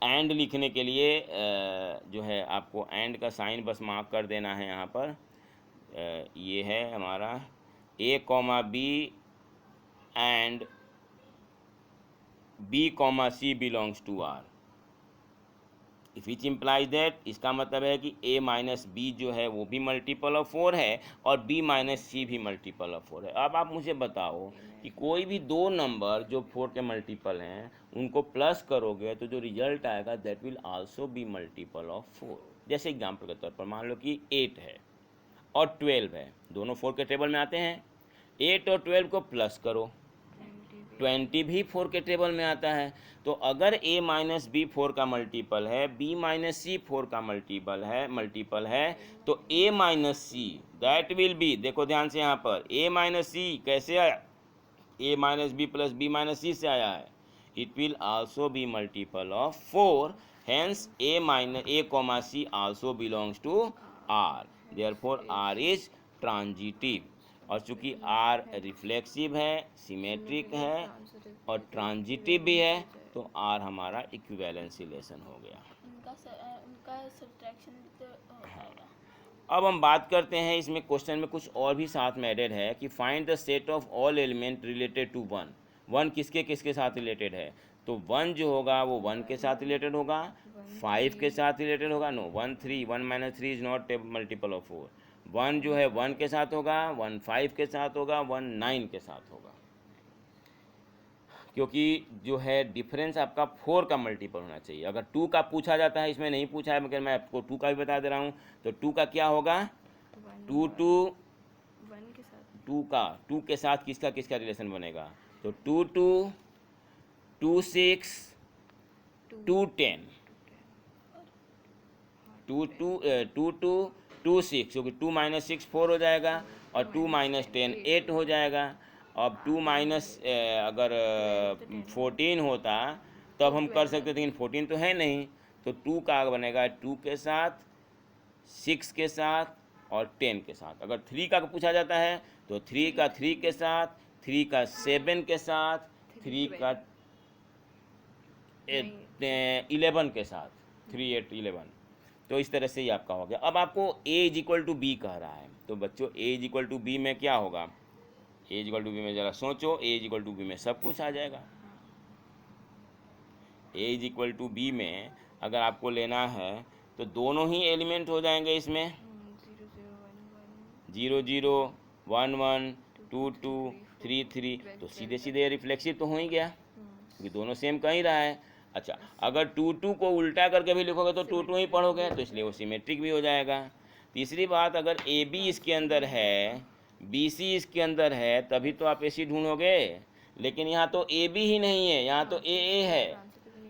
एंड लिखने के लिए जो है आपको एंड का साइन बस मार्क कर देना है यहाँ पर। ये है हमारा a comma B and b comma C belongs to r, if which implies that, इसका मतलब है कि a माइनस बी जो है वो भी मल्टीपल ऑफ 4 है और b माइनस सी भी मल्टीपल ऑफ 4 है। अब आप मुझे बताओ कि कोई भी दो नंबर जो 4 के मल्टीपल हैं उनको प्लस करोगे तो जो रिजल्ट आएगा that will also be multiple of 4। जैसे एग्जांपल के तौर पर मान लो कि 8 है और 12 है, दोनों 4 के टेबल में आते हैं। 8 और 12 को प्लस करो, 20 भी 4 के टेबल में आता है। तो अगर a माइनस बी 4 का मल्टीपल है, b माइनस सी 4 का मल्टीपल है, तो a minus see that will be, देखो ध्यान से यहाँ पर a माइनस सी कैसे आया, a minus b plus b minus c से आया है। It will also be multiple of 4, hence a comma c also belongs to r, therefore r is transitive. और चूंकि R रिफ्लेक्सिव है, सिमेट्रिक है और ट्रांजिटिव भी है, तो R हमारा इक्विवेलेंस रिलेशन हो गया। उनका सब्ट्रैक्शन तो आएगा। अब हम बात करते हैं, इसमें क्वेश्चन में कुछ और भी साथ में एडेड है कि find the set of all element related to 1। 1 किसके किसके साथ रिलेटेड है, तो 1 जो होगा वो 1 के साथ रिलेटेड होगा, 5 के साथ रिलेटेड होगा, नो 1 3, 1 माइनस 3 इज नॉट मल्टीपल ऑफ 4। 1 जो है 1 के साथ होगा, 1 5 के साथ होगा, 1 9 के साथ होगा। क्योंकि जो है डिफरेंस आपका 4 का मल्टीपल होना चाहिए। अगर 2 का पूछा जाता है, इसमें नहीं पूछा है मगर मैं आपको 2 का भी बता दे रहा हूँ, तो 2 का क्या होगा, 2 2 वन के साथ 2 के साथ किसका किसका रिलेशन बनेगा, तो 2 2 2 6 2 10 2 2 2 2 2 6, क्योंकि 2 - 6 4 हो जाएगा और 2 - 10 8 हो जाएगा। अब 2 माइनस अगर 14 होता तब हम कर सकते थे, लेकिन 14 तो है नहीं, तो 2 का बनेगा 2 के साथ, 6 के साथ और 10 के साथ। अगर 3 का पूछा जाता है तो 3 का 3 के साथ, 3 का 7 के साथ, 3 का 11 के साथ, 3 8 11। तो इस तरह से ही आपका हो गया। अब आपको a is equal to B कह रहा है, तो बच्चों a is equal to B में क्या होगा, a is equal to B में ज़रा सोचो, a is equal to B में सब कुछ आ जाएगा। a is equal to B में अगर आपको लेना है तो दोनों ही एलिमेंट हो जाएंगे इसमें, 0 0 1 1 2 2 3 3, तो सीधे सीधे रिफ्लेक्सिव तो हो ही गया क्योंकि दोनों सेम कह ही रहा है। अच्छा, अगर 2 2 को उल्टा करके भी लिखोगे तो 2 2 ही पढ़ोगे, तो इसलिए वो सिमेट्रिक भी हो जाएगा। तीसरी बात, अगर ए बी इसके अंदर है, बी सी इसके अंदर है, तभी तो आप ए सी ढूंढोगे, लेकिन यहाँ तो ए बी ही नहीं है, यहाँ तो ए है,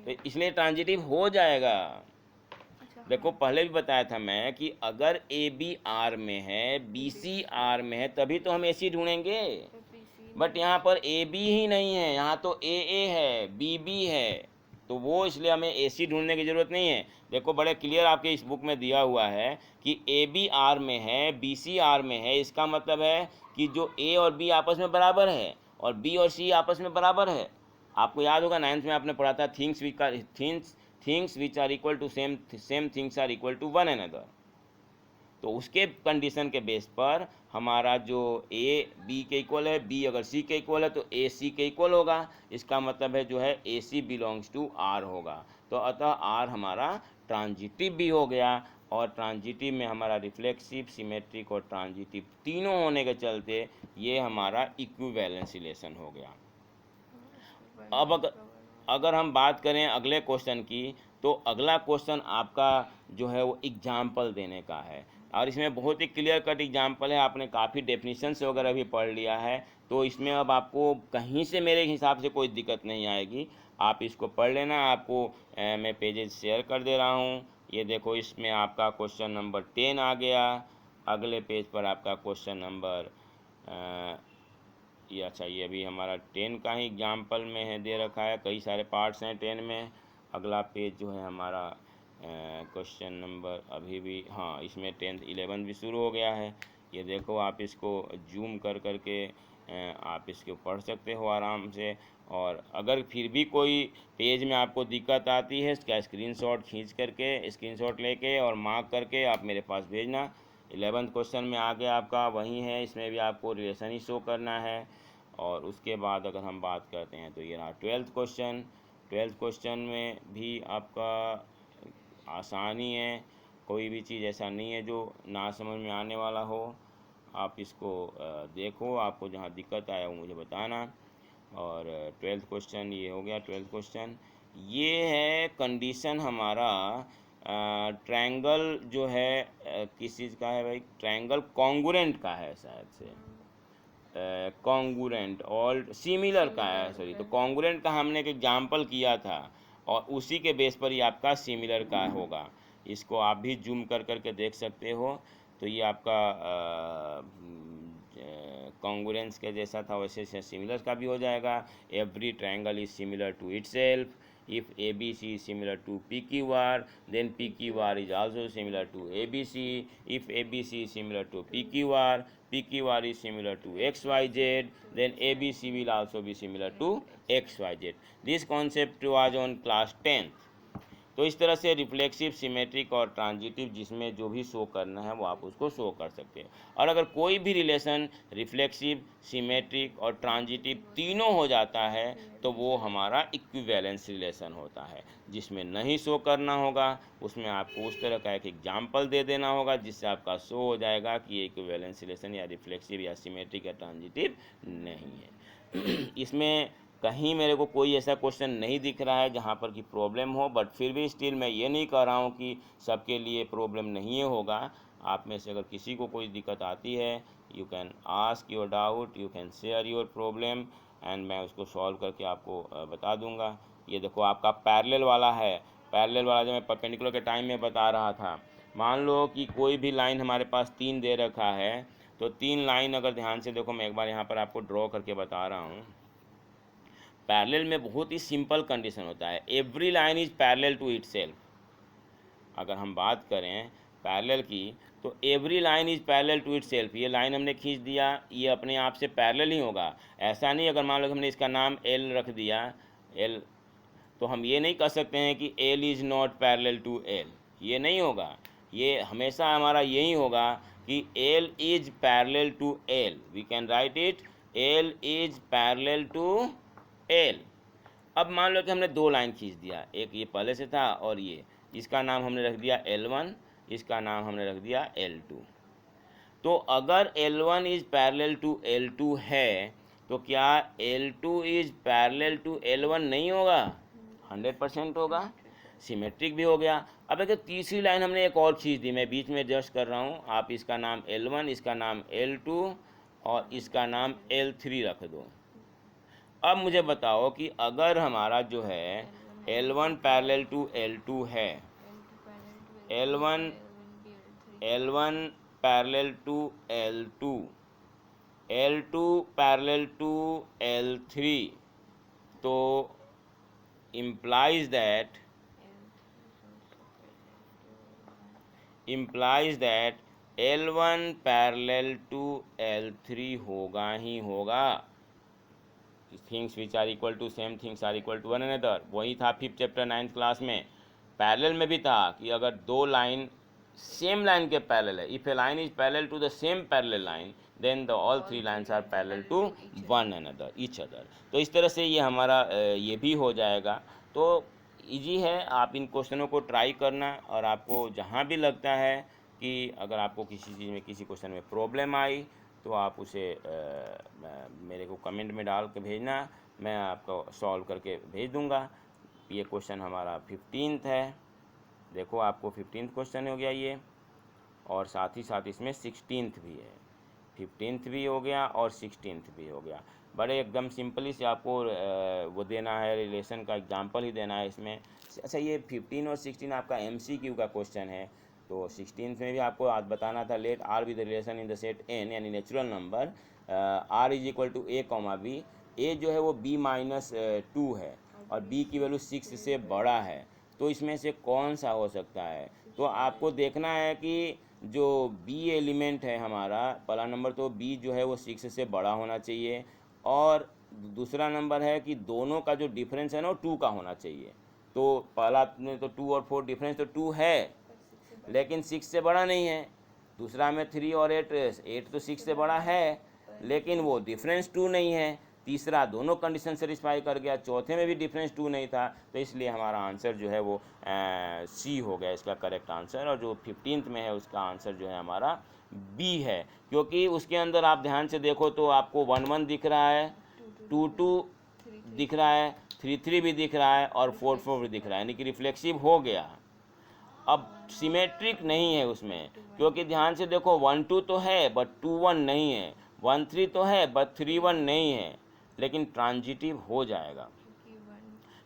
तो इसलिए ट्रांजिटिव हो जाएगा। देखो पहले भी बताया था मैं कि अगर ए बी आर में है, बी सी आर में है, तभी तो हम ए सी ढूंढेंगे, बट यहाँ पर ए बी ही नहीं है, यहाँ तो ए है, बी बी है, तो वो इसलिए हमें ए सी ढूंढने की ज़रूरत नहीं है। देखो बड़े क्लियर आपके इस बुक में दिया हुआ है कि ए बी आर में है, बी सी आर में है, इसका मतलब है कि जो ए और बी आपस में बराबर है और बी और सी आपस में बराबर है। आपको याद होगा 9th में आपने पढ़ा था things which are equal to same things are equal to one another. तो उसके कंडीशन के बेस पर हमारा जो ए बी के इक्वल है, बी अगर सी के इक्वल है तो ए सी के इक्वल होगा, इसका मतलब है जो है ए सी बिलोंग्स टू आर होगा। तो अतः आर हमारा ट्रांजिटिव भी हो गया, और ट्रांजिटिव में हमारा रिफ्लेक्सिव, सिमेट्रिक और ट्रांजिटिव तीनों होने के चलते ये हमारा इक्विवेलेंस रिलेशन हो गया। अब अगर हम बात करें अगले क्वेश्चन की, तो अगला क्वेश्चन आपका जो है वो एग्जाम्पल देने का है, और इसमें बहुत ही क्लियर कट एग्जाम्पल है। आपने काफ़ी डेफिनेशंस वगैरह भी पढ़ लिया है, तो इसमें अब आपको कहीं से मेरे हिसाब से कोई दिक्कत नहीं आएगी। आप इसको पढ़ लेना। आपको मैं पेजेस शेयर कर दे रहा हूँ। ये देखो, इसमें आपका क्वेश्चन नंबर 10 आ गया। अगले पेज पर आपका क्वेश्चन नंबर ये, अच्छा ये अभी हमारा 10 का ही एग्जाम्पल में है, दे रखा है, कई सारे पार्ट्स हैं 10 में। अगला पेज जो है हमारा क्वेश्चन नंबर अभी भी, हाँ इसमें 10th 11th भी शुरू हो गया है। ये देखो, आप इसको जूम कर करके आप इसको पढ़ सकते हो आराम से। और अगर फिर भी कोई पेज में आपको दिक्कत आती है, इसका स्क्रीनशॉट खींच करके, स्क्रीनशॉट लेके और मार्क करके आप मेरे पास भेजना। 11th क्वेश्चन में आ गया आपका, वही है, इसमें भी आपको रिलेशन ही शो करना है। और उसके बाद अगर हम बात करते हैं तो ये रहा 12th क्वेश्चन। 12th क्वेश्चन में भी आपका आसानी है, कोई भी चीज़ ऐसा नहीं है जो ना समझ में आने वाला हो। आप इसको देखो, आपको जहाँ दिक्कत आया वो मुझे बताना। और 12th क्वेश्चन ये हो गया। 12th क्वेश्चन ये है, कंडीशन हमारा ट्रायंगल जो है किस चीज़ का है भाई, ट्रायंगल कॉन्गुरेंट का है शायद से, कॉन्गुरेंट और सिमिलर का है, सॉरी। तो कॉन्गुरेंट का हमने एक एग्जाम्पल किया था और उसी के बेस पर ही आपका सिमिलर का होगा। इसको आप भी जूम कर करके देख सकते हो। तो ये आपका कॉन्गुरेंस के जैसा था, वैसे सिमिलर का भी हो जाएगा। Every triangle is similar to itself. if ABC is similar to PQR, then PQR is also similar to ABC. If ABC is similar to PQR, PQR is similar to XYZ, then ABC will also be similar to XYZ. This concept was on class 10th. तो इस तरह से reflexive, symmetric और transitive जिसमें जो भी show करना है वो आप उसको शो कर सकते हैं। और अगर कोई भी रिलेशन रिफ्लेक्सिव, सिमेट्रिक और ट्रांजिटिव तीनों हो जाता है तो वो हमारा इक्विवेलेंस रिलेशन होता है। जिसमें नहीं शो करना होगा उसमें आपको उस तरह का एक एग्जाम्पल दे देना होगा जिससे आपका शो हो जाएगा कि ये इक्विवेलेंस रिलेशन या रिफ्लेक्सिव या सिमेट्रिक या ट्रांजिटिव नहीं है। इसमें कहीं मेरे को कोई ऐसा क्वेश्चन नहीं दिख रहा है जहाँ पर कि प्रॉब्लम हो, बट फिर भी स्टिल मैं ये नहीं कह रहा हूँ कि सबके लिए प्रॉब्लम नहीं होगा। आप में से अगर किसी को कोई दिक्कत आती है, you can ask your doubt, you can share your problem and मैं उसको सॉल्व करके आपको बता दूंगा। ये देखो आपका पैरेलल वाला है, पैरेलल वाला जो मैं परपेंडिकुलर के टाइम में बता रहा था। मान लो कि कोई भी लाइन हमारे पास 3 दे रखा है, तो 3 लाइन अगर ध्यान से देखो, मैं एक बार यहाँ पर आपको ड्रॉ करके बता रहा हूँ। पैरेलल में बहुत ही सिंपल कंडीशन होता है, every line is parallel to itself. अगर हम बात करें पैरेलल की, तो every line is parallel to itself. ये लाइन हमने खींच दिया, ये अपने आप से पैरेलल ही होगा। ऐसा नहीं अगर मान लो हमने इसका नाम एल रख दिया, एल, तो हम ये नहीं कह सकते हैं कि L is not parallel to L, ये नहीं होगा। ये हमेशा हमारा यही होगा कि L is parallel to L. We can write it, L is parallel to L. अब मान लो कि हमने 2 लाइन खींच दिया, एक ये पहले से था और ये, इसका नाम हमने रख दिया L1, इसका नाम हमने रख दिया L2। तो अगर L1 is parallel to L2 है, तो क्या L2 is parallel to L1 नहीं होगा? 100% होगा, सिमेट्रिक भी हो गया। अब अगर तीसरी लाइन हमने एक और खींच दी, मैं बीच में एडजस्ट कर रहा हूँ, आप इसका नाम L1, इसका नाम L2 और इसका नाम L3 रख दो। अब मुझे बताओ कि अगर हमारा जो है L1 पैरेलल टू L2 है, L1 parallel to L2, L2 parallel to L3, तो implies that L1 parallel to L3 होगा ही होगा। Things which are equal to same things are equal to one another, वही था 5th चैप्टर 9th क्लास में। Parallel में भी था कि अगर 2 लाइन सेम लाइन के पैरेलल है, if a line is parallel to the same parallel line, then the all 3 lines are parallel to one another, each other. तो इस तरह से ये हमारा ये भी हो जाएगा। तो इजी है, आप इन क्वेश्चनों को ट्राई करना, और आपको जहाँ भी लगता है कि अगर आपको किसी चीज़ में, किसी क्वेश्चन में प्रॉब्लम आई, तो आप उसे मेरे को कमेंट में डाल के भेजना, मैं आपको सॉल्व करके भेज दूंगा। ये क्वेश्चन हमारा 15th है, देखो आपको 15th क्वेश्चन हो गया ये, और साथ ही साथ इसमें 16th भी है। 15th भी हो गया और 16th भी हो गया। बड़े एकदम सिंपली से आपको वो देना है, रिलेशन का एग्जांपल ही देना है इसमें। अच्छा, ये 15 और 16 आपका MCQ का क्वेश्चन है। तो 16th में भी आपको आज बताना था, let R with relation in the set n, यानी natural number r is equal to a comma b। a जो है वो b-2 है और b की वैल्यू 6 से बड़ा है, तो इसमें से कौन सा हो सकता है? तो आपको देखना है कि जो b एलिमेंट है हमारा, पहला नंबर तो b जो है वो 6 से बड़ा होना चाहिए, और दूसरा नंबर है कि दोनों का जो डिफरेंस है ना वो 2 का होना चाहिए। तो पहला में तो 2 और 4 डिफरेंस तो 2 है, लेकिन 6 से बड़ा नहीं है। दूसरा में 3 और 8 तो 6 से बड़ा है, लेकिन वो डिफरेंस 2 नहीं है। तीसरा दोनों कंडीशन सेटिस्फाई कर गया, चौथे में भी डिफरेंस 2 नहीं था, तो इसलिए हमारा आंसर जो है वो सी हो गया इसका करेक्ट आंसर। और जो 15th में है उसका आंसर जो है हमारा बी है, क्योंकि उसके अंदर आप ध्यान से देखो तो आपको 1-1 दिख रहा है, 2-2 दिख रहा है, 3-3 भी दिख रहा है और 4-4 भी दिख रहा है, यानी कि रिफ्लेक्सिव हो गया। अब सिमेट्रिक नहीं है उसमें, क्योंकि ध्यान से देखो 1-2 तो है बट 2-1 नहीं है, 1-3 तो है बट 3-1 नहीं है, लेकिन ट्रांजिटिव हो जाएगा,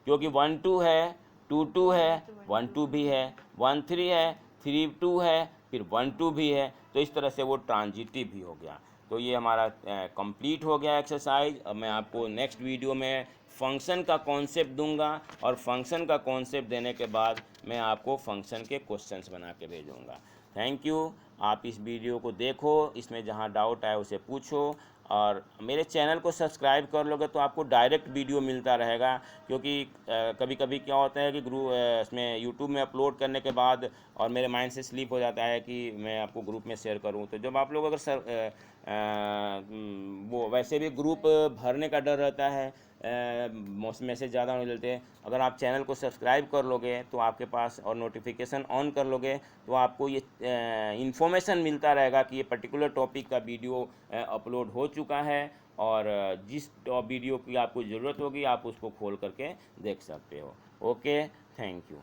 क्योंकि 1-2 है, 2-2 है, 1-2 भी है, 1-3 है, 3-2 है, फिर 1-2 भी है, तो इस तरह से वो ट्रांजिटिव भी हो गया। तो ये हमारा कंप्लीट हो गया एक्सरसाइज। अब मैं आपको नेक्स्ट वीडियो में फंक्शन का कॉन्सेप्ट दूंगा, और फंक्शन का कॉन्सेप्ट देने के बाद मैं आपको फंक्शन के क्वेश्चंस बना के भेजूँगा। Thank you. आप इस वीडियो को देखो, इसमें जहाँ डाउट आए उसे पूछो, और मेरे चैनल को सब्सक्राइब कर लोगे तो आपको डायरेक्ट वीडियो मिलता रहेगा, क्योंकि कभी कभी क्या होता है कि इसमें यूट्यूब में अपलोड करने के बाद और मेरे माइंड से स्लिप हो जाता है कि मैं आपको ग्रुप में शेयर करूं। तो जब आप लोग अगर वो वैसे भी ग्रुप भरने का डर रहता है, मैसेज ज़्यादा होने लगते हैं, अगर आप चैनल को सब्सक्राइब कर लोगे तो आपके पास, और नोटिफिकेशन ऑन कर लोगे तो आपको ये इन्फॉर्मेशन मिलता रहेगा कि ये पर्टिकुलर टॉपिक का वीडियो अपलोड हो चुका है, और जिस वीडियो की आपको ज़रूरत होगी आप उसको खोल करके देख सकते हो। Okay, thank you.